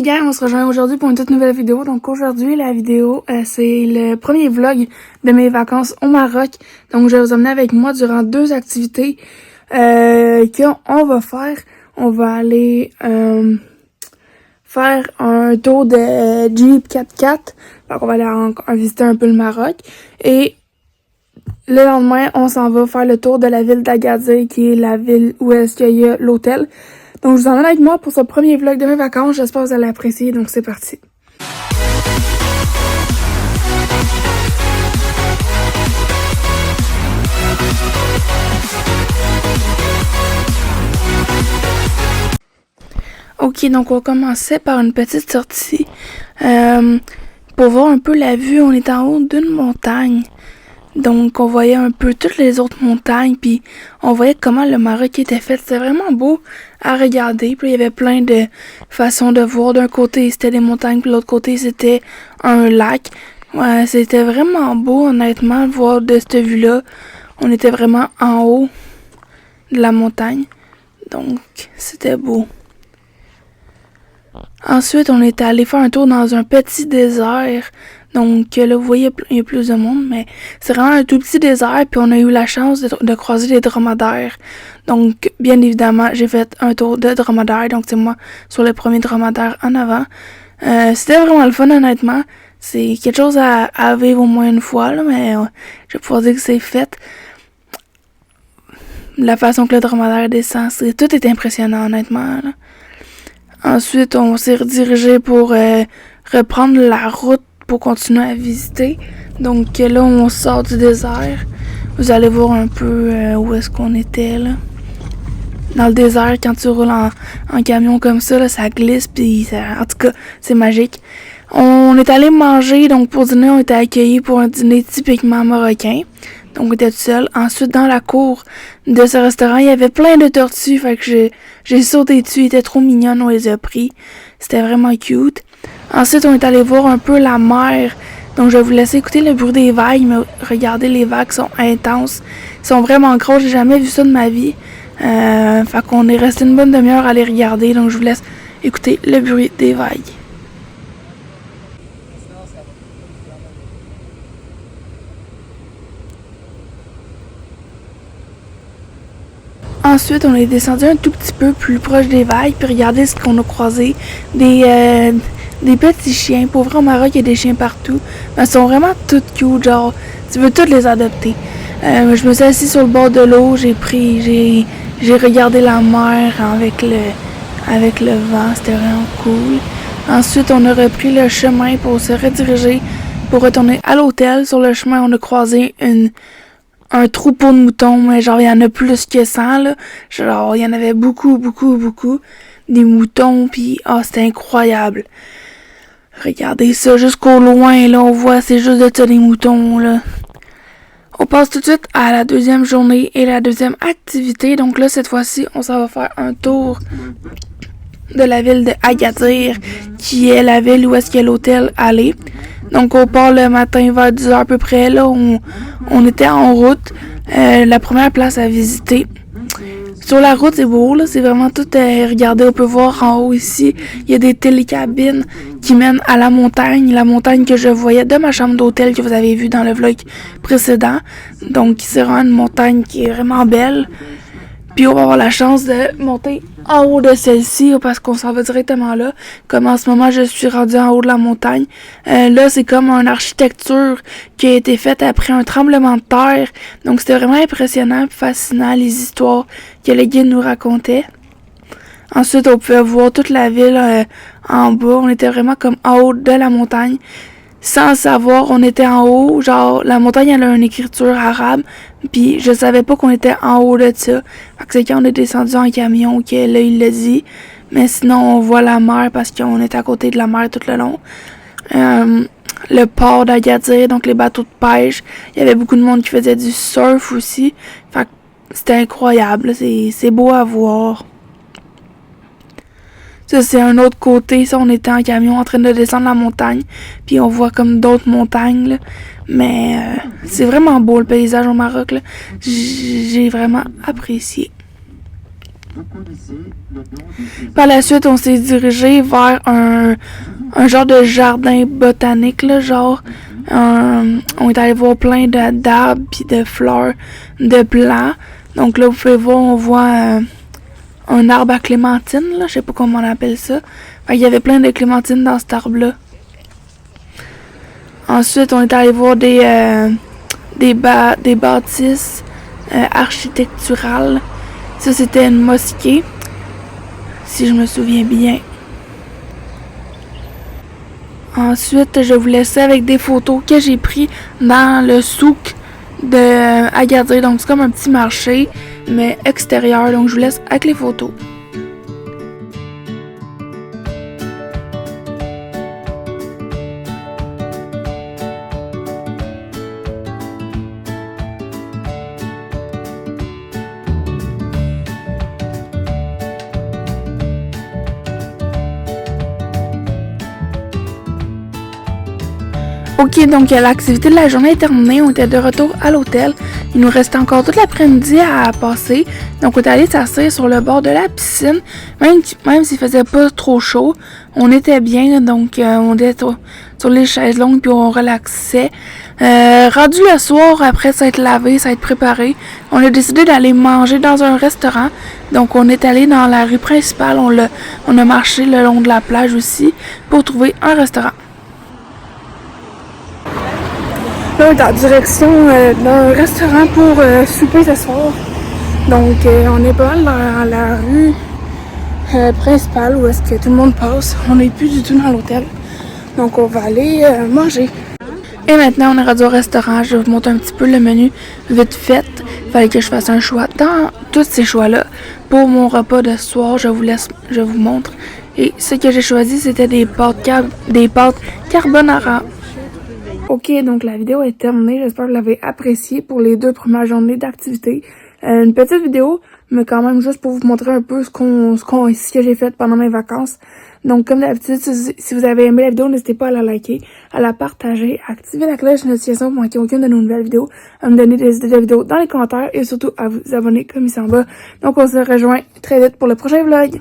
Gang, on se rejoint aujourd'hui pour une toute nouvelle vidéo. Donc aujourd'hui, la vidéo, c'est le premier vlog de mes vacances au Maroc. Donc je vais vous emmener avec moi durant 2 activités qu'on va faire. On va aller faire un tour de Jeep 4x4. Donc on va aller visiter un peu le Maroc. Et le lendemain, on s'en va faire le tour de la ville d'Agadir, qui est la ville où est-ce qu'il y a l'hôtel. Donc, je vous emmène avec moi pour ce premier vlog de mes vacances. J'espère que vous allez apprécier. Donc, c'est parti. Ok, donc on commençait par une petite sortie. Pour voir un peu la vue, on est en haut d'une montagne. Donc, on voyait un peu toutes les autres montagnes, puis on voyait comment le Maroc était fait. C'était vraiment beau à regarder. Puis il y avait plein de façons de voir. D'un côté, c'était des montagnes, puis de l'autre côté, c'était un lac. Ouais, c'était vraiment beau, honnêtement, de voir de cette vue-là. On était vraiment en haut de la montagne. Donc, c'était beau. Ensuite, on est allé faire un tour dans un petit désert. Donc là, vous voyez, il y a plus de monde, mais c'est vraiment un tout petit désert, puis on a eu la chance de croiser des dromadaires. Donc, bien évidemment, j'ai fait un tour de dromadaire, donc c'est moi sur le premier dromadaire en avant. C'était vraiment le fun, honnêtement. C'est quelque chose à vivre au moins une fois, là, mais je vais pouvoir dire que c'est fait. La façon que le dromadaire descend, tout est impressionnant, honnêtement, là. Ensuite, on s'est redirigé pour reprendre la route pour continuer à visiter. Donc là, on sort du désert. Vous allez voir un peu où est-ce qu'on était, là. Dans le désert, quand tu roules en camion comme ça, là, ça glisse, puis en tout cas, c'est magique. On est allé manger, donc pour dîner, on était accueillis pour un dîner typiquement marocain. Donc on était tout seul. Ensuite, dans la cour de ce restaurant, il y avait plein de tortues, fait que j'ai sauté dessus, ils étaient trop mignonnes, on les a pris. C'était vraiment cute. Ensuite, on est allé voir un peu la mer. Donc je vais vous laisser écouter le bruit des vagues, mais regardez, les vagues sont intenses. Ils sont vraiment grosses, j'ai jamais vu ça de ma vie. Fait qu'on est resté une bonne demi-heure à les regarder, donc je vous laisse écouter le bruit des vagues. Ensuite, on est descendu un tout petit peu plus proche des vagues, puis regardez ce qu'on a croisé. Des petits chiens. Pour vrai, au Maroc, il y a des chiens partout. Mais ils sont vraiment tous cute, genre, tu veux tous les adopter. Je me suis assise sur le bord de l'eau, j'ai regardé la mer avec le vent, c'était vraiment cool. Ensuite, on a repris le chemin pour se rediriger, pour retourner à l'hôtel. Sur le chemin, on a croisé un troupeau de moutons, mais genre, il y en a plus que 100, là. Genre, il y en avait beaucoup. Des moutons, puis c'était incroyable. Regardez ça, jusqu'au loin, là, on voit, c'est juste de ça, des moutons, là. On passe tout de suite à la deuxième journée et la deuxième activité. Donc là, cette fois-ci, on s'en va faire un tour de la ville de Agadir, qui est la ville où est-ce qu'il y a l'hôtel Allé. Donc on part le matin vers 10h à peu près. Là, on était en route. La première place à visiter. Sur la route, c'est beau, là, c'est vraiment tout regardez, on peut voir en haut ici, il y a des télécabines qui mènent à la montagne que je voyais de ma chambre d'hôtel que vous avez vu dans le vlog précédent. Donc c'est vraiment une montagne qui est vraiment belle. Puis on va avoir la chance de monter en haut de celle-ci parce qu'on s'en va directement là. Comme en ce moment, je suis rendue en haut de la montagne. Là, c'est comme une architecture qui a été faite après un tremblement de terre. Donc c'était vraiment impressionnant, fascinant, les histoires que les guides nous racontaient. Ensuite, on pouvait voir toute la ville en bas. On était vraiment comme en haut de la montagne. Sans savoir, on était en haut, genre, la montagne, elle a une écriture arabe, puis je savais pas qu'on était en haut de ça. Fait que c'est quand on est descendu en camion que là, il l'a dit. Mais sinon, on voit la mer parce qu'on est à côté de la mer tout le long. Le port d'Agadir, donc les bateaux de pêche. Il y avait beaucoup de monde qui faisait du surf aussi. Fait que c'était incroyable, c'est beau à voir. Ça, c'est un autre côté. Ça, on était en camion en train de descendre la montagne. Puis on voit comme d'autres montagnes, là. Mais c'est vraiment beau, le paysage au Maroc, là. J'ai vraiment apprécié. Par la suite, on s'est dirigé vers un genre de jardin botanique, là, genre. On est allé voir plein d'arbres puis de fleurs de blanc. Donc là, vous pouvez voir, on voit un arbre à clémentine, là, je sais pas comment on appelle ça. Fait, il y avait plein de clémentines dans cet arbre-là. Ensuite, on est allé voir des bâtisses architecturales. Ça, c'était une mosquée, si je me souviens bien. Ensuite, je vous laissais avec des photos que j'ai prises dans le souk de Agadir. Donc, c'est comme un petit marché, mais extérieur. Donc, je vous laisse avec les photos. Ok, donc l'activité de la journée est terminée. On était de retour à l'hôtel. Il nous restait encore toute l'après-midi à passer. Donc, on est allé s'asseoir sur le bord de la piscine. Même s'il faisait pas trop chaud, on était bien. Donc, on était sur les chaises longues puis on relaxait. Rendu le soir, après s'être lavé, s'être préparé, on a décidé d'aller manger dans un restaurant. Donc, on est allé dans la rue principale. On a marché le long de la plage aussi pour trouver un restaurant. Là, on est en direction d'un restaurant pour souper ce soir. Donc, on est pas mal dans la rue principale où est-ce que tout le monde passe. On n'est plus du tout dans l'hôtel. Donc, on va aller manger. Et maintenant, on est rendu au restaurant. Je vais vous montrer un petit peu le menu vite fait. Il fallait que je fasse un choix dans tous ces choix-là. Pour mon repas de ce soir, je vous montre. Et ce que j'ai choisi, c'était des pâtes carbonara. Ok, donc la vidéo est terminée. J'espère que vous l'avez appréciée pour les 2 premières journées d'activité. Une petite vidéo, mais quand même juste pour vous montrer un peu ce que j'ai fait pendant mes vacances. Donc, comme d'habitude, si vous avez aimé la vidéo, n'hésitez pas à la liker, à la partager, à activer la cloche de notification pour manquer aucune de nos nouvelles vidéos, à me donner des idées de vidéos dans les commentaires et surtout à vous abonner comme ici en bas. Donc, on se rejoint très vite pour le prochain vlog.